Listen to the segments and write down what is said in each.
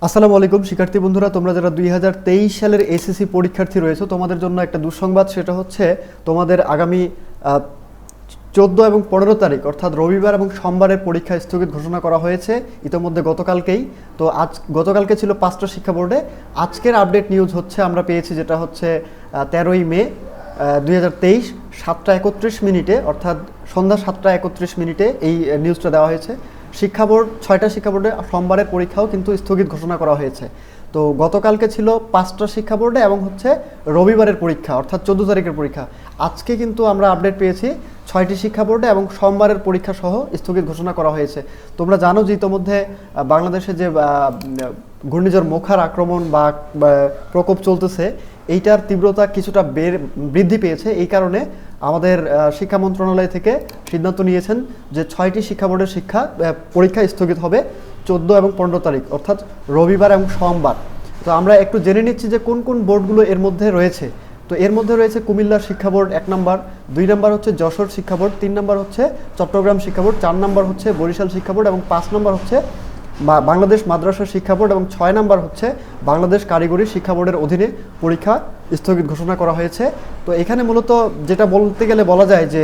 আসসালামু আলাইকুম শিক্ষার্থী বন্ধুরা, তোমরা যারা 2023 সালের এসএসসি পরীক্ষার্থী রয়েছে তোমাদের জন্য একটা দুঃসংবাদ। সেটা হচ্ছে তোমাদের আগামী 14 এবং 15 তারিখ অর্থাৎ রবিবার এবং সোমবারের পরীক্ষা স্থগিত ঘোষণা করা হয়েছে ইতোমধ্যে গতকালকেই। তো গতকালকে ছিল 5টা শিক্ষা বোর্ডে। আজকের আপডেট নিউজ হচ্ছে আমরা পেয়েছি, যেটা হচ্ছে 13ই মে 2023 7টা 31 মিনিটে অর্থাৎ সন্ধ্যা 7টা 31 মিনিটে এই নিউজটা দেওয়া হয়েছে। শিক্ষা বোর্ড 6টা শিক্ষা বোর্ডে সোমবারের পরীক্ষাও কিন্তু স্থগিত ঘোষণা করা হয়েছে। তো গতকালকে ছিল 5টা শিক্ষা বোর্ডে এবং হচ্ছে রবিবারের পরীক্ষা অর্থাৎ 14 তারিখের পরীক্ষা। আজকে কিন্তু আমরা আপডেট পেয়েছি 6টি শিক্ষা বোর্ডে এবং সোমবারের পরীক্ষা সহ স্থগিত ঘোষণা করা হয়েছে। তোমরা জানো যে ইতোমধ্যে বাংলাদেশে যে ঘূর্ণিঝড় মোখার আক্রমণ বা প্রকোপ চলতেছে, এইটার তীব্রতা কিছুটা বৃদ্ধি পেয়েছে। এই কারণে আমাদের শিক্ষা মন্ত্রণালয় থেকে সিদ্ধান্ত নিয়েছেন যে 6টি শিক্ষা বোর্ডের পরীক্ষা স্থগিত হবে 14 এবং 15 তারিখ অর্থাৎ রবিবার এবং সোমবার। তো আমরা একটু জেনে নিচ্ছি যে কোন কোন বোর্ডগুলো এর মধ্যে রয়েছে। তো এর মধ্যে রয়েছে কুমিল্লার শিক্ষা বোর্ড 1 নম্বর, 2 নম্বর হচ্ছে যশোর শিক্ষা বোর্ড, 3 নম্বর হচ্ছে চট্টগ্রাম শিক্ষা বোর্ড, 4 নম্বর হচ্ছে বরিশাল শিক্ষা বোর্ড এবং 5 নম্বর হচ্ছে বাংলাদেশ মাদ্রাসা শিক্ষা বোর্ড এবং 6 নম্বর হচ্ছে বাংলাদেশ কারিগরি শিক্ষা বোর্ডের অধীনে পরীক্ষা স্থগিত ঘোষণা করা হয়েছে। তো এখানে মূলত যেটা বলতে গেলে বলা যায় যে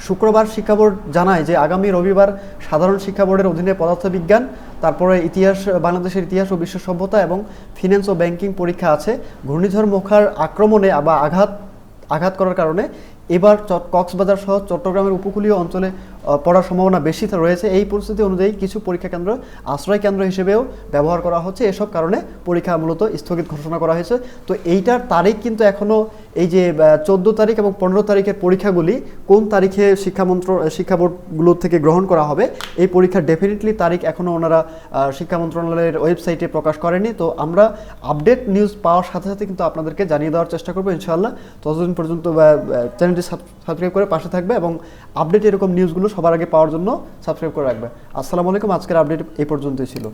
শুক্রবার শিক্ষা বোর্ড জানায় যে আগামী রবিবার সাধারণ শিক্ষা বোর্ডের অধীনে পদার্থবিজ্ঞান, তারপরে ইতিহাস, বাংলাদেশের ইতিহাস ও বিশ্ব সভ্যতা এবং ফিন্যান্স ও ব্যাংকিং পরীক্ষা আছে। ঘূর্ণিঝড় মোখার আক্রমণে বা আঘাত করার কারণে এবার কক্সবাজার সহ চট্টগ্রামের উপকূলীয় অঞ্চলে পড়ার সম্ভাবনা বেশি রয়েছে। এই পরিস্থিতি অনুযায়ী কিছু পরীক্ষা কেন্দ্র আশ্রয় কেন্দ্র হিসেবেও ব্যবহার করা হচ্ছে। এসব কারণে পরীক্ষা মূলত স্থগিত ঘোষণা করা হয়েছে। তো এইটার তারিখ কিন্তু এখনও এই যে 14 তারিখ এবং 15 তারিখের পরীক্ষাগুলি কোন তারিখে শিক্ষা বোর্ডগুলো থেকে গ্রহণ করা হবে, এই পরীক্ষার ডেফিনেটলি তারিখ এখনও ওনারা শিক্ষা মন্ত্রণালয়ের ওয়েবসাইটে প্রকাশ করেনি। তো আমরা আপডেট নিউজ পাওয়ার সাথে সাথে কিন্তু আপনাদেরকে জানিয়ে দেওয়ার চেষ্টা করবো ইনশাআল্লাহ। ততদিন পর্যন্ত চ্যানেলটি সাবস্ক্রাইব করে পাশে থাকবে এবং আপডেট এরকম নিউজগুলো সবার আগে পাওয়ার জন্য সাবস্ক্রাইব করে রাখবে। আসসালামু আলাইকুম। আজকের আপডেট এই পর্যন্তই ছিল।